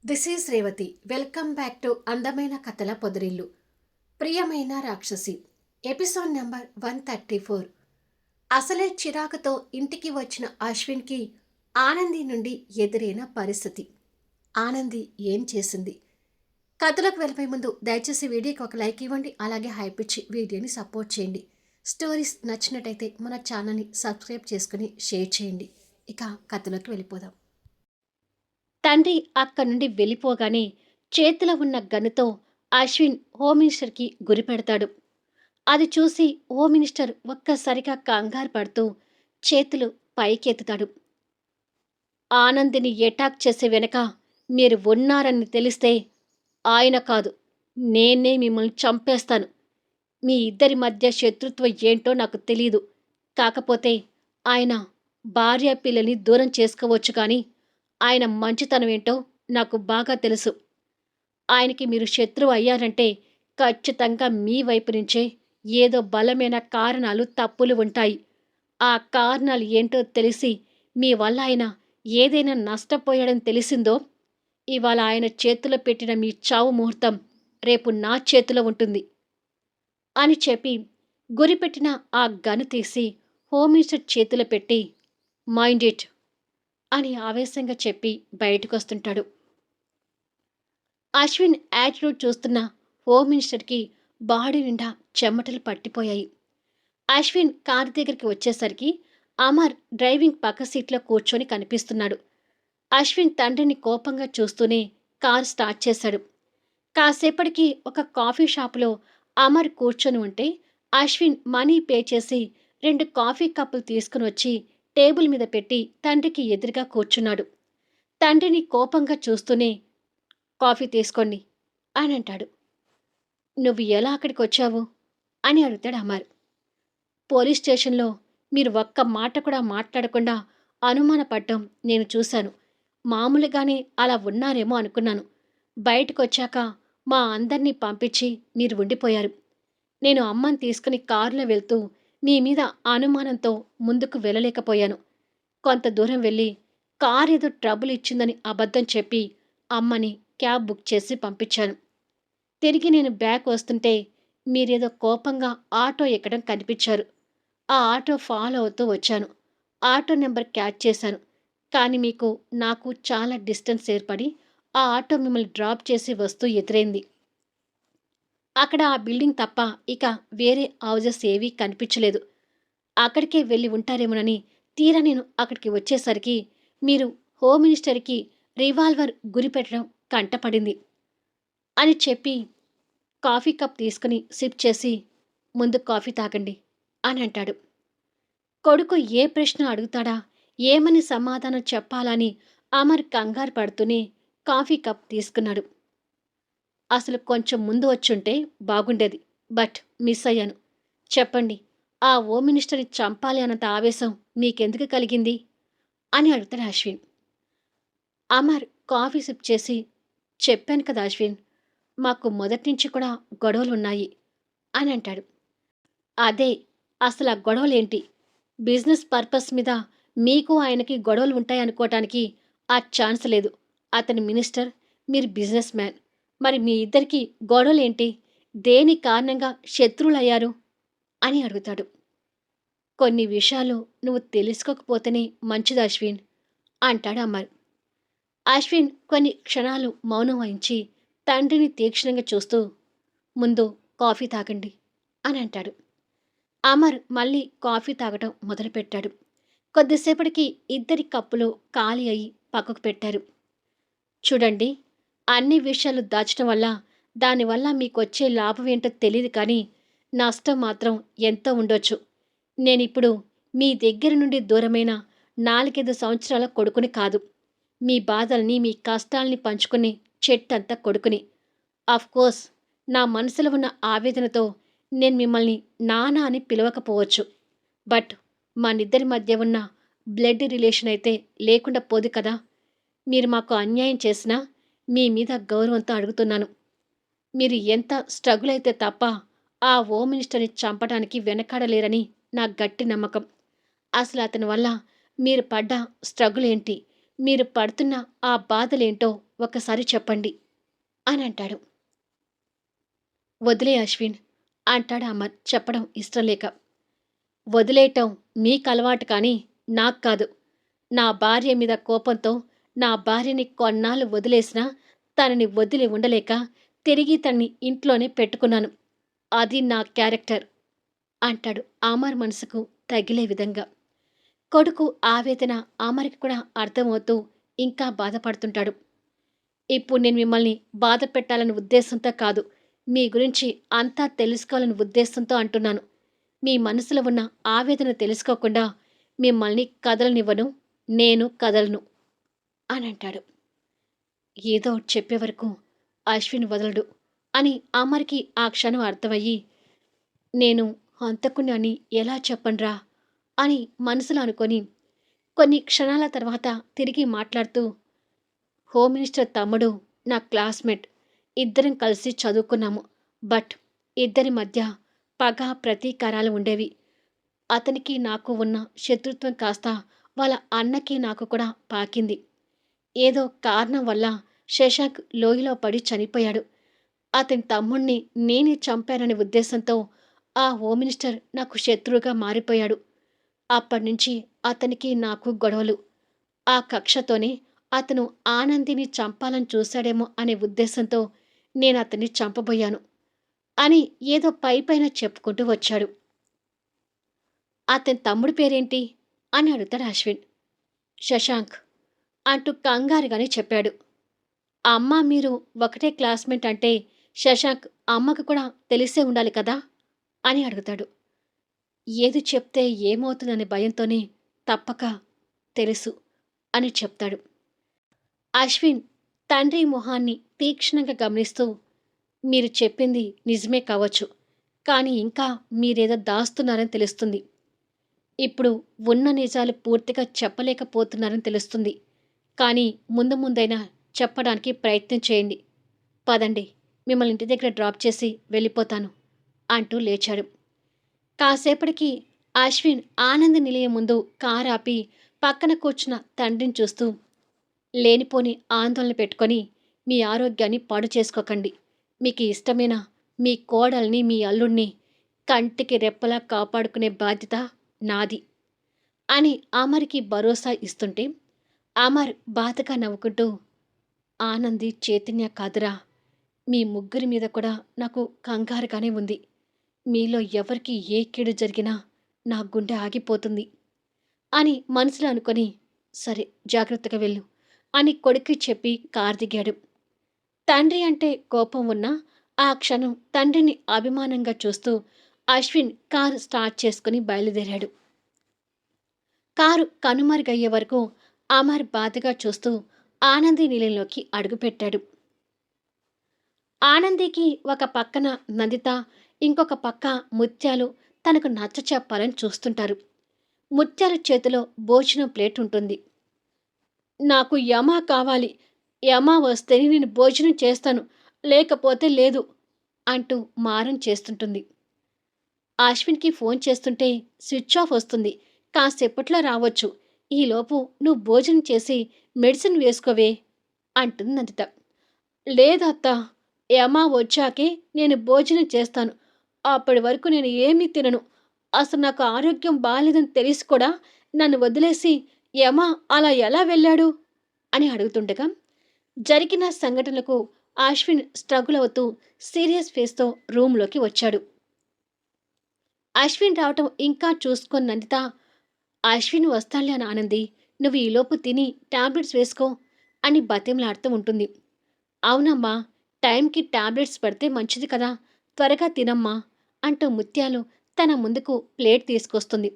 This is Revathi. Welcome back to అందమైన కథల పొదరిల్లు. ప్రియమైన రాక్షసి ఎపిసోడ్ నెంబర్ 134. అసలే చిరాకుతో ఇంటికి వచ్చిన అశ్విన్కి ఆనంది నుండి ఎదురైన పరిస్థితి. ఆనంది ఏం చేసింది? కథలోకి వెళ్ళిపోయే ముందు దయచేసి వీడియోకి ఒక లైక్ ఇవ్వండి, అలాగే హైప్ ఇచ్చి వీడియోని సపోర్ట్ చేయండి. స్టోరీస్ నచ్చినట్టయితే మన ఛానల్ని సబ్స్క్రైబ్ చేసుకుని షేర్ చేయండి. ఇక కథలోకి వెళ్ళిపోదాం. తండ్రి అక్కడి నుండి వెళ్ళిపోగానే చేతిలో ఉన్న గన్నుతో అశ్విన్ హోమ్ మినిస్టర్కి గురిపెడతాడు. అది చూసి హోమ్ మినిస్టర్ ఒక్కసారిగా కంగారు పడుతూ చేతులు పైకెత్తుతాడు. ఆనందిని ఎటాక్ చేసే వెనక మీరు ఉన్నారని తెలిస్తే ఆయన కాదు, నేనే మిమ్మల్ని చంపేస్తాను. మీ ఇద్దరి మధ్య శత్రుత్వం ఏంటో నాకు తెలీదు. కాకపోతే ఆయన భార్య పిల్లల్ని దూరం చేసుకోవచ్చు, కానీ ఆయన మంచితనం ఏంటో నాకు బాగా తెలుసు. ఆయనకి మీరు శత్రువు అయ్యారంటే ఖచ్చితంగా మీ వైపు నుంచే ఏదో బలమైన కారణాలు, తప్పులు ఉంటాయి. ఆ కారణాలు ఏంటో తెలిసి మీ వల్ల ఆయన ఏదైనా నష్టపోయాడని తెలిసిందో, ఇవాళ ఆయన చేతిలో పెట్టిన మీ చావు ముహూర్తం రేపు నా చేతిలో ఉంటుంది అని చెప్పి గురిపెట్టిన ఆ గను తీసి హోమ్ మినిస్టర్ చేతిలో పెట్టి మైండ్ ఇట్ అని ఆవేశంగా చెప్పి బయటకొస్తుంటాడు. అశ్విన్ యాటిట్యూడ్ చూస్తున్న హోమ్ మినిస్టర్కి బాడీ నిండా చెమటలు పట్టిపోయాయి. అశ్విన్ కారు దగ్గరికి వచ్చేసరికి అమర్ డ్రైవింగ్ పక్క సీట్లో కూర్చొని కనిపిస్తున్నాడు. అశ్విన్ తండ్రిని కోపంగా చూస్తూనే కారు స్టార్ట్ చేశాడు. కాసేపటికి ఒక కాఫీ షాపులో అమర్ కూర్చొని ఉంటే అశ్విన్ మనీ పే చేసి 2 కాఫీ కప్పులు తీసుకుని వచ్చి టేబుల్ మీద పెట్టి తండ్రికి ఎదురుగా కూర్చున్నాడు. తండ్రిని కోపంగా చూస్తూనే కాఫీ తీసుకోండి అని అంటాడు. నువ్వు ఎలా అక్కడికి వచ్చావు అని అడుగుతాడు అమర్. పోలీస్ స్టేషన్లో మీరు ఒక్క మాట కూడా మాట్లాడకుండా అనుమానపడ్డం నేను చూశాను. మామూలుగానే అలా ఉన్నారేమో అనుకున్నాను. బయటకొచ్చాక మా అందర్నీ పంపించి మీరు ఉండిపోయారు. నేను అమ్మని తీసుకుని కారులో వెళ్తూ మీ మీద అనుమానంతో ముందుకు వెళ్ళలేకపోయాను. కొంత దూరం వెళ్ళి కారు ఏదో ట్రబుల్ ఇచ్చిందని అబద్ధం చెప్పి అమ్మని క్యాబ్ బుక్ చేసి పంపించాను. తిరిగి నేను బ్యాక్ వస్తుంటే మీరేదో కోపంగా ఆటో ఎక్కడం కనిపించారు. ఆ ఆటో ఫాలో అవుతూ వచ్చాను. ఆటో నెంబర్ క్యాచ్ చేశాను. కానీ మీకు నాకు చాలా డిస్టెన్స్ ఏర్పడి ఆ ఆటో మిమ్మల్ని డ్రాప్ చేసి వస్తూ ఎదురైంది. అక్కడ ఆ బిల్డింగ్ తప్ప ఇక వేరే హౌజెస్ ఏవీ కనిపించలేదు. అక్కడికే వెళ్ళి ఉంటారేమోనని తీరా నేను అక్కడికి వచ్చేసరికి మీరు హోమ్ మినిస్టర్కి రివాల్వర్ గురిపెట్టడం కంటపడింది అని చెప్పి కాఫీ కప్ తీసుకుని సిప్ చేసి ముందు కాఫీ తాగండి అని అంటాడు. కొడుకు ఏ ప్రశ్న అడుగుతాడా, ఏమని సమాధానం చెప్పాలని అమర్ కంగారు పడుతూనే కాఫీ కప్ తీసుకున్నాడు. అసలు కొంచెం ముందు వచ్చుంటే బాగుండేది, బట్ మిస్ అయ్యాను. చెప్పండి, ఆ హోమ్ మినిస్టర్ని చంపాలి అన్నంత ఆవేశం మీకెందుకు కలిగింది అని అడుగుతాడు అశ్విన్. అమర్ కాఫీ సిప్ చేసి చెప్పాను కదా అశ్విన్, మాకు మొదటి నుంచి కూడా గొడవలున్నాయి అని అంటాడు. అదే, అసలు ఆ గొడవలేంటి? బిజినెస్ పర్పస్ మీద మీకు ఆయనకి గొడవలు ఉంటాయనుకోవటానికి ఆ ఛాన్స్ లేదు. అతని మినిస్టర్, మీరు బిజినెస్ మ్యాన్. మరి మీ ఇద్దరికి గొడవలేంటి? దేని కారణంగా శత్రువులయ్యారు అని అడుగుతాడు. కొన్ని విషయాలు నువ్వు తెలుసుకోకపోతేనే మంచిది అశ్విన్ అంటాడు అమర్. అశ్విన్ కొన్ని క్షణాలు మౌనం వహించి తండ్రిని తీక్షణంగా చూస్తూ ముందు కాఫీ తాగండి అని అంటాడు. అమర్ మళ్ళీ కాఫీ తాగటం మొదలుపెట్టాడు. కొద్దిసేపటికి ఇద్దరి కప్పులు ఖాళీ అయి పక్కకు పెట్టారు. చూడండి, అన్ని విషయాలు దాచడం వల్ల దానివల్ల మీకొచ్చే లాభం ఏంటో తెలియదు, కానీ నష్టం మాత్రం ఎంతో ఉండొచ్చు. నేనిప్పుడు మీ దగ్గర నుండి దూరమైన 4-5 సంవత్సరాల కొడుకుని కాదు, మీ బాధల్ని, మీ కష్టాల్ని పంచుకుని చెట్టంత కొడుకుని. కోర్స్ నా మనసులో ఉన్న ఆవేదనతో నేను మిమ్మల్ని నాన్న అని పిలవకపోవచ్చు, బట్ మనిద్దరి మధ్య ఉన్న బ్లడ్ రిలేషన్ అయితే లేకుండా పోదు కదా. మీరు మాకు అన్యాయం చేసినా మీ మీద గౌరవంతో అడుగుతున్నాను. మీరు ఎంత స్ట్రగుల్ అయితే తప్ప ఆ హోమ్ మినిస్టర్ని చంపడానికి వెనకాడలేరని నా గట్టి నమ్మకం. అసలు అతని వల్ల మీరు పడ్డ స్ట్రగుల్ ఏంటి, మీరు పడుతున్న ఆ బాధలేంటో ఒక్కసారి చెప్పండి అని అంటాడు. వదిలే అశ్విన్ అంటాడు అమర్ చెప్పడం ఇష్టం లేక. వదిలేయటం మీకలవాటు కానీ నాకు కాదు. నా భార్య మీద కోపంతో నా భార్యని కొన్నాళ్ళు వదిలేసినా తనని వదిలి ఉండలేక తిరిగి తన్ని ఇంట్లోనే పెట్టుకున్నాను. అది నా క్యారెక్టర్ అంటాడు అమర్ మనసుకు తగిలే విధంగా. కొడుకు ఆవేదన అమర్కి కూడా అర్థమవుతూ ఇంకా బాధపడుతుంటాడు. ఇప్పుడు నేను మిమ్మల్ని బాధ పెట్టాలనే ఉద్దేశంతో కాదు, మీ గురించి అంతా తెలుసుకోవాలనే ఉద్దేశంతో అంటున్నాను. మీ మనసులో ఉన్న ఆవేదన తెలుసుకోకుండా మిమ్మల్ని కదలనివ్వను, నేను కదలను అని అంటాడు. ఏదో ఒకటి చెప్పే వరకు అశ్విన్ వదలడు అని అమర్కి ఆ క్షణం అర్థమయ్యి, నేను హంతకుణ్ణి అని ఎలా చెప్పనురా అని మనసులో అనుకొని కొన్ని క్షణాల తర్వాత తిరిగి మాట్లాడుతూ, హోమ్ మినిస్టర్ తమ్ముడు నా క్లాస్మేట్, ఇద్దరం కలిసి చదువుకున్నాము. బట్ ఇద్దరి మధ్య పగ ప్రతీకారాలు ఉండేవి. అతనికి నాకు ఉన్న శత్రుత్వం కాస్త వాళ్ళ అన్నకి నాకు కూడా పాకింది. ఏదో కారణం వల్ల శశాంక్ లోయలో పడి చనిపోయాడు. అతని తమ్ముణ్ణి నేనే చంపాననే ఉద్దేశంతో ఆ హోమ్ మినిస్టర్ నాకు శత్రువుగా మారిపోయాడు. అప్పటినుంచి అతనికి నాకు గొడవలు. ఆ కక్షతోనే అతను ఆనందిని చంపాలని చూశాడేమో అనే ఉద్దేశంతో నేను అతన్ని చంపబోయాను అని ఏదో పైపైన చెప్పుకుంటూ వచ్చాడు. అతని తమ్ముడి పేరేంటి అని అడుగుతాడు అశ్విన్. శశాంక్ అంటూ కంగారుగానే చెప్పాడు. అమ్మ మీరు ఒకటే క్లాస్మేట్ అంటే శశాంక్ అమ్మకు కూడా తెలిసే ఉండాలి కదా అని అడుగుతాడు. ఏది చెప్తే ఏమవుతుందనే భయంతోనే తప్పక తెలుసు అని చెప్తాడు. అశ్విన్ తండ్రి మొహాన్ని తీక్షణంగా గమనిస్తూ, మీరు చెప్పింది నిజమే కావచ్చు, కానీ ఇంకా మీరేదో దాస్తున్నారని తెలుస్తుంది. ఇప్పుడు ఉన్న నిజాలు పూర్తిగా చెప్పలేకపోతున్నారని తెలుస్తుంది. కానీ ముందు ముందైనా చెప్పడానికి ప్రయత్నం చేయండి. పదండి, మిమ్మల్ని ఇంటి దగ్గర డ్రాప్ చేసి వెళ్ళిపోతాను అంటూ లేచాడు. కాసేపటికి అశ్విన్ ఆనంద నిలయం ముందు కారు ఆపి పక్కన కూర్చున్న తండ్రిని చూస్తూ, లేనిపోని ఆందోళన పెట్టుకొని మీ ఆరోగ్యాన్ని పాడు చేసుకోకండి. మీకు ఇష్టమైన మీ కోడల్ని మీ అల్లుణ్ణి కంటికి రెప్పలా కాపాడుకునే బాధ్యత నాది అని అమర్కి భరోసా ఇస్తుంటే అమర్ బాధగా నవ్వుకుంటూ, ఆనంది చైతన్య కాదురా, మీ ముగ్గురి మీద కూడా నాకు కంగారుగానే ఉంది. మీలో ఎవరికి ఏ కీడు జరిగినా నా గుండె ఆగిపోతుంది అని మనసులో అనుకొని, సరే జాగ్రత్తగా వెళ్ళు అని కొడుక్కి చెప్పి కారు దిగాడు. తండ్రి అంటే కోపం ఉన్నా ఆ క్షణం తండ్రిని అభిమానంగా చూస్తూ అశ్విన్ కారు స్టార్ట్ చేసుకుని బయలుదేరాడు. కారు కనుమరుగయ్యే వరకు అమర్ బాధగా చూస్తూ ఆనంది నిలయంలోకి అడుగుపెట్టాడు. ఆనందికి ఒక పక్కన నందిత, ఇంకొక పక్క ముత్యాలు తనకు నచ్చ చెప్పాలని చూస్తుంటారు. ముత్యాల చేతిలో భోజనం ప్లేట్ ఉంటుంది. నాకు యమా కావాలి, యమా వస్తేనే నేను భోజనం చేస్తాను, లేకపోతే లేదు అంటూ మారం చేస్తుంటుంది. అశ్విన్కి ఫోన్ చేస్తుంటే స్విచ్ ఆఫ్ వస్తుంది, కాసేపట్లో రావచ్చు, ఈలోపు నువ్వు భోజనం చేసి మెడిసిన్ వేసుకోవే అంటుంది నందిత. లేదత్తా, యమా వచ్చాకే నేను భోజనం చేస్తాను, అప్పటి వరకు నేను ఏమీ తినను. అసలు నాకు ఆరోగ్యం బాగాలేదని తెలిసి కూడా నన్ను వదిలేసి యమా అలా ఎలా వెళ్ళాడు అని అడుగుతుండగా జరిగిన సంఘటనలకు అశ్విన్ స్ట్రగుల్ అవుతూ సీరియస్ ఫేస్తో రూంలోకి వచ్చాడు. అశ్విన్ రావటం ఇంకా చూసుకొని నందిత, అశ్విన్ వస్తాడులే అని ఆనంది, నువ్వు ఈలోపు తిని టాబ్లెట్స్ వేసుకో అని బతిమలాడుతూ ఉంటుంది. అవునమ్మా, టైంకి టాబ్లెట్స్ పడితే మంచిది కదా, త్వరగా తినమ్మా అంటూ ముత్యాలు తన ముందుకు ప్లేట్ తీసుకొస్తుంది.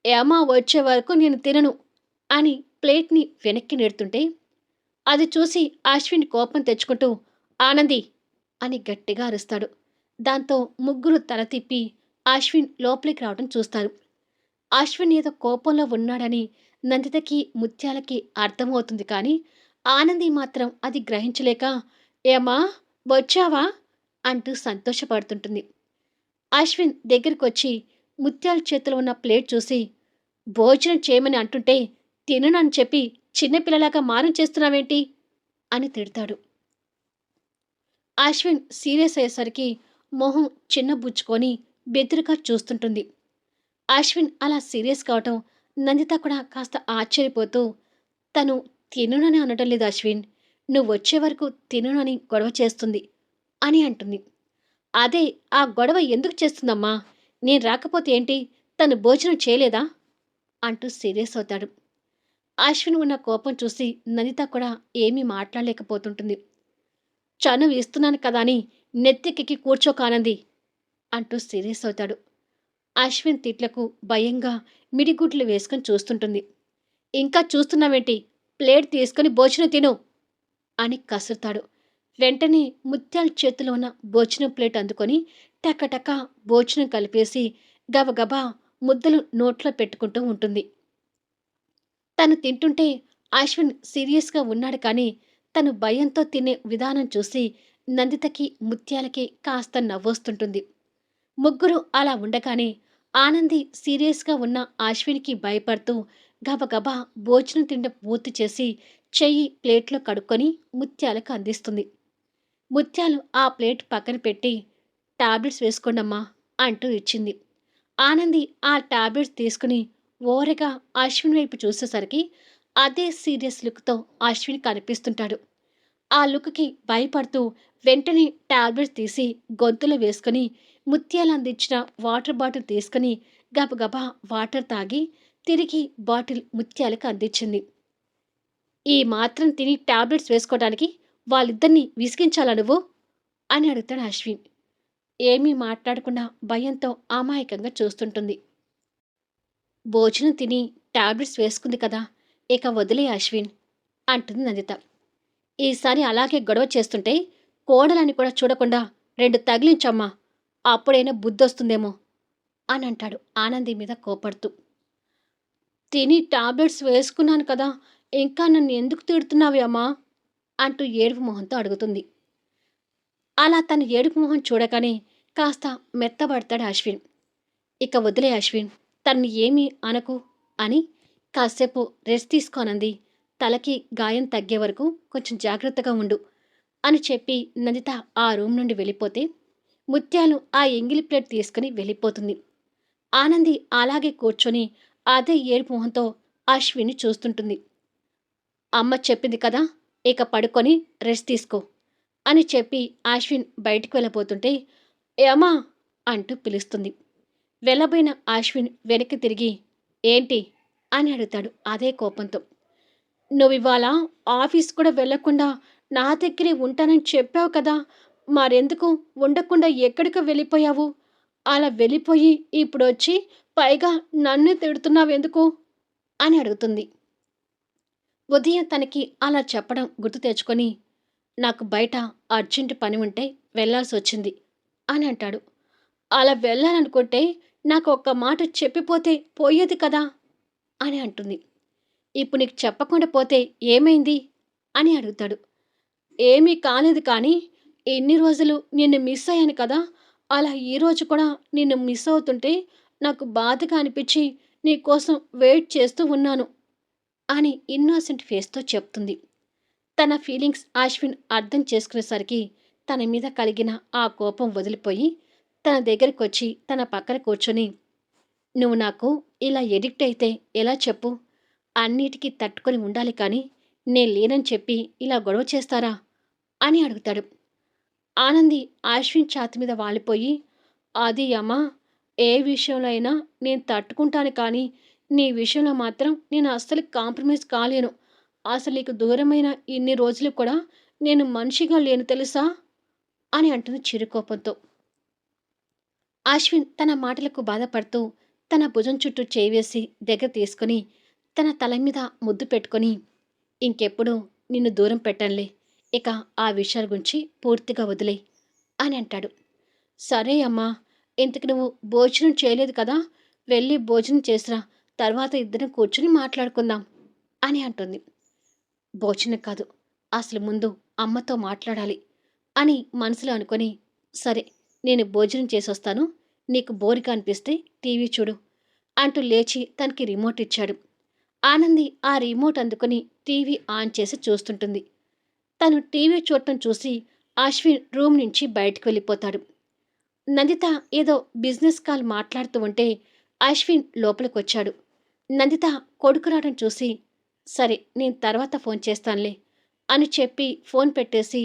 ఏమా వచ్చే వరకు నేను తినను అని ప్లేట్ని వెనక్కి నెడుతుంటే అది చూసి అశ్విన్ కోపం తెచ్చుకుంటూ ఆనంది అని గట్టిగా అరుస్తాడు. దాంతో ముగ్గురు తల తిప్పి అశ్విన్ లోపలికి రావడం చూస్తారు. అశ్విన్ ఏదో కోపంలో ఉన్నాడని నందితకి ముత్యాలకి అర్థమవుతుంది, కానీ ఆనంది మాత్రం అది గ్రహించలేక ఏమా వచ్చావా అంటూ సంతోషపడుతుంటుంది. అశ్విన్ దగ్గరికొచ్చి ముత్యాల చేతిలో ఉన్న ప్లేట్ చూసి, భోజనం చేయమని అంటుంటే తిననని చెప్పి చిన్నపిల్లలాగా మారం చేస్తున్నావేంటి అని తిడతాడు. అశ్విన్ సీరియస్ అయ్యేసరికి మొహం చిన్నబుచ్చుకొని బెదురుగా చూస్తుంటుంది. అశ్విన్ అలా సీరియస్ కావటం నందిత కూడా కాస్త ఆశ్చర్యపోతూ, తను తిననని అనడం లేదు అశ్విన్. నువ్వొచ్చే వరకు తిననని గొడవ చేస్తుంది అని అంటుంది. అదే ఆ గొడవ ఎందుకు చేస్తుందమ్మా? నేను రాకపోతే ఏంటి? తను భోజనం చేయలేదా? అంటూ సీరియస్ అవుతాడు. అశ్విన్ ఉన్న కోపం చూసి నందిత కూడా ఏమీ మాట్లాడలేకపోతుంటుంది. చనువు ఇస్తున్నాను కదా అని నెత్తికెక్కి కూర్చోకానంది అంటూ సీరియస్ అవుతాడు. అశ్విన్ తిట్లకు భయంగా మిడిగుడ్లు వేసుకొని చూస్తుంటుంది. ఇంకా చూస్తున్నావేంటి? ప్లేట్ తీసుకుని భోజనం తిను అని కసురుతాడు. వెంటనే ముత్యాల చేతిలో ఉన్న భోజనం ప్లేట్ అందుకొని టకటక భోజనం కలిపేసి గబగబా ముద్దలు నోట్లో పెట్టుకుంటూ ఉంటుంది. తను తింటుంటే అశ్విన్ సీరియస్‌గా ఉన్నాడు కానీ, తను భయంతో తినే విధానం చూసి నందితకి, ముత్యాలకి కాస్త నవ్వొస్తుంటుంది. ముగ్గురు అలా ఉండగానే ఆనంది సీరియస్‌గా ఉన్న అశ్విన్‌కి భయపడుతూ గబగబా భోజనం తినడం పూర్తి చేసి చెయ్యి ప్లేట్‌లో కడుక్కొని ముత్యాలకు అందిస్తుంది. ముత్యాలు ఆ ప్లేట్ పక్కన పెట్టి టాబ్లెట్స్ వేసుకోండమ్మా అంటూ ఇచ్చింది. ఆనంది ఆ టాబ్లెట్స్ తీసుకుని ఓరగా అశ్విన్ వైపు చూసేసరికి అదే సీరియస్ లుక్‌తో అశ్విన్ కనిపిస్తుంటాడు. ఆ లుక్‌కి భయపడుతూ వెంటనే టాబ్లెట్స్ తీసి గొంతులో వేసుకొని ముత్యాలు అందించిన వాటర్ బాటిల్ తీసుకొని గబగబా వాటర్ తాగి తిరిగి బాటిల్ ముత్యాలకు అందించింది. ఈ మాత్రం తిని టాబ్లెట్స్ వేసుకోవడానికి వాళ్ళిద్దరిని విసిగించాలా నువ్వు? అని అడుగుతాడు అశ్విన్. ఏమీ మాట్లాడకుండా భయంతో అమాయకంగా చూస్తుంటుంది. భోజనం తిని టాబ్లెట్స్ వేసుకుంది కదా! ఇక వదిలేయ్ అశ్విన్ అంటుంది నందిత. ఈసారి అలాగే గొడవ చేస్తుంటే కోడలని కూడా చూడకుండా 2 తగిలించమ్మా! అప్పుడైనా బుద్ధొస్తుందేమో అని అంటాడు ఆనంది మీద కోపడుతూ. తిని టాబ్లెట్స్ వేసుకున్నాను కదా! ఇంకా నన్ను ఎందుకు తిడుతున్నావే అమ్మా? అంటూ ఏడుపు మొహంతో అడుగుతుంది. అలా తన ఏడుపు మొహం చూడగానే కాస్త మెత్తబడతాడు అశ్విన్. ఇక వదిలేయ్ అశ్విన్. తన్ని ఏమీ అనకు అని కాసేపు రెస్ట్ తీసుకోనంది. తలకి గాయం తగ్గే వరకు కొంచెం జాగ్రత్తగా ఉండు అని చెప్పి నందిత ఆ రూమ్ నుండి వెళ్ళిపోతే ముత్యాలు ఆ ఎంగిలి ప్లేట్ తీసుకుని వెళ్ళిపోతుంది. ఆనంది అలాగే కూర్చొని అదే ఏడుపు మొహంతో అశ్విన్ని చూస్తుంటుంది. అమ్మ చెప్పింది కదా! ఇక పడుకొని రెస్ట్ తీసుకో అని చెప్పి అశ్విన్ బయటికి వెళ్ళబోతుంటే ఏమా అంటూ పిలుస్తుంది. వెళ్ళబోయిన అశ్విన్ వెనక్కి తిరిగి ఏంటి అని అడుగుతాడు అదే కోపంతో. నువ్వివాళ ఆఫీస్ కూడా వెళ్ళకుండా నా దగ్గరే ఉంటానని చెప్పావు కదా! మరెందుకు ఉండకుండా ఎక్కడికో వెళ్ళిపోయావు? అలా వెళ్ళిపోయి ఇప్పుడొచ్చి పైగా నన్నే తిడుతున్నావెందుకు? అని అడుగుతుంది. ఉదయం తనకి అలా చెప్పడం గుర్తు తెచ్చుకొని, నాకు బయట అర్జెంట్ పని ఉంటే వెళ్ళాల్సొచ్చింది అని అంటాడు. అలా వెళ్ళాలనుకుంటే నాకు ఒక్క మాట చెప్పిపోతే పోయేది కదా! అని అంటుంది. ఇప్పుడు నీకు చెప్పకుండా పోతే ఏమైంది? అని అడుగుతాడు. ఏమీ కాలేదు కానీ, ఇన్ని రోజులు నిన్ను మిస్ అయ్యాను కదా! అలా ఈరోజు కూడా నిన్ను మిస్ అవుతుంటే నాకు బాధగా అనిపిచ్చి నీకోసం వెయిట్ చేస్తూ ఉన్నాను అని ఇన్నోసెంట్ ఫేస్‌తో చెప్తుంది. తన ఫీలింగ్స్ అశ్విన్ అర్థం చేసుకునేసరికి తన మీద కలిగిన ఆ కోపం వదిలిపోయి, తన దగ్గరకొచ్చి తన పక్కన కూర్చొని, "నువ్వు నాకు ఇలా ఎడిక్ట్ అయితే ఎలా చెప్పు? అన్నిటికీ తట్టుకొని ఉండాలి కానీ, నేను లేనని చెప్పి ఇలా గొడవ చేస్తారా?" అని అడుగుతాడు. ఆనంది అశ్విన్ ఛాతీ మీద వాలిపోయి, "అది అమ్మా! ఏ విషయంలో అయినా నేను తట్టుకుంటాను కానీ, నీ విషయంలో మాత్రం నేను అస్సలు కాంప్రమైజ్ కాలేను. అసలు నీకు దూరమైన ఇన్ని రోజులు కూడా నేను మనిషిగా లేను తెలుసా?" అని అంటుంది చిరుకోపంతో. అశ్విన్ తన మాటలకు బాధపడుతూ తన భుజం చుట్టూ చేయి వేసి దగ్గర తీసుకుని తన తల మీద ముద్దు పెట్టుకొని, ఇంకెప్పుడు నిన్ను దూరం పెట్టనులే, ఇక ఆ విషయాల గురించి పూర్తిగా వదిలేయ్ అని అంటాడు. సరే అమ్మా, ఇంతకు నువ్వు భోజనం చేయలేదు కదా, వెళ్ళి భోజనం చేసిరా, తర్వాత ఇద్దరం కూర్చుని మాట్లాడుకుందాం అని అంటుంది. భోజనం కాదు, అసలు ముందు అమ్మతో మాట్లాడాలి అని మనసులో అనుకొని, సరే నేను భోజనం చేసొస్తాను, నీకు బోరుగా అనిపిస్తే టీవీ చూడు అంటూ లేచి తనకి రిమోట్ ఇచ్చాడు. ఆనంది ఆ రిమోట్ అందుకొని టీవీ ఆన్ చేసి చూస్తుంటుంది. తను టీవీ చూడటం చూసి అశ్విన్ రూమ్ నుంచి బయటకు వెళ్ళిపోతాడు. నందిత ఏదో బిజినెస్ కాల్ మాట్లాడుతూ ఉంటే అశ్విన్ లోపలికొచ్చాడు. నందిత కొడుకు రావడం చూసి, సరే నేను తర్వాత ఫోన్ చేస్తానులే అని చెప్పి ఫోన్ పెట్టేసి,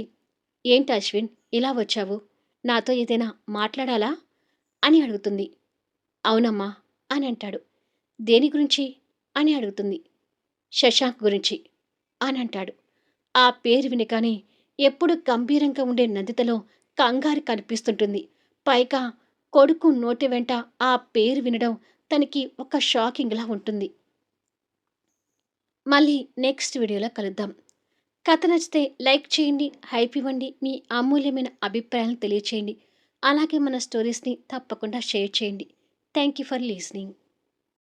ఏంటి అశ్విన్ ఇలా వచ్చావు? నాతో ఏదైనా మాట్లాడాలా అని అడుగుతుంది. అవునమ్మా అని అంటాడు. దేని గురించి అని అడుగుతుంది. శశాంక్ గురించి అని అంటాడు. ఆ పేరు వినగానే ఎప్పుడు గంభీరంగా ఉండే నందితలో కంగారు కనిపిస్తుంటుంది. పైగా కొడుకు నోటి వెంట ఆ పేరు వినడం తనకి ఒక షాకింగ్‌లా ఉంటుంది. మళ్ళీ నెక్స్ట్ వీడియోలో కలుద్దాం. కథ నచ్చితే లైక్ చేయండి, హైప్ ఇవ్వండి, మీ అమూల్యమైన అభిప్రాయాలను తెలియచేయండి. అలాగే మన స్టోరీస్‌ని తప్పకుండా షేర్ చేయండి. Thank you for listening.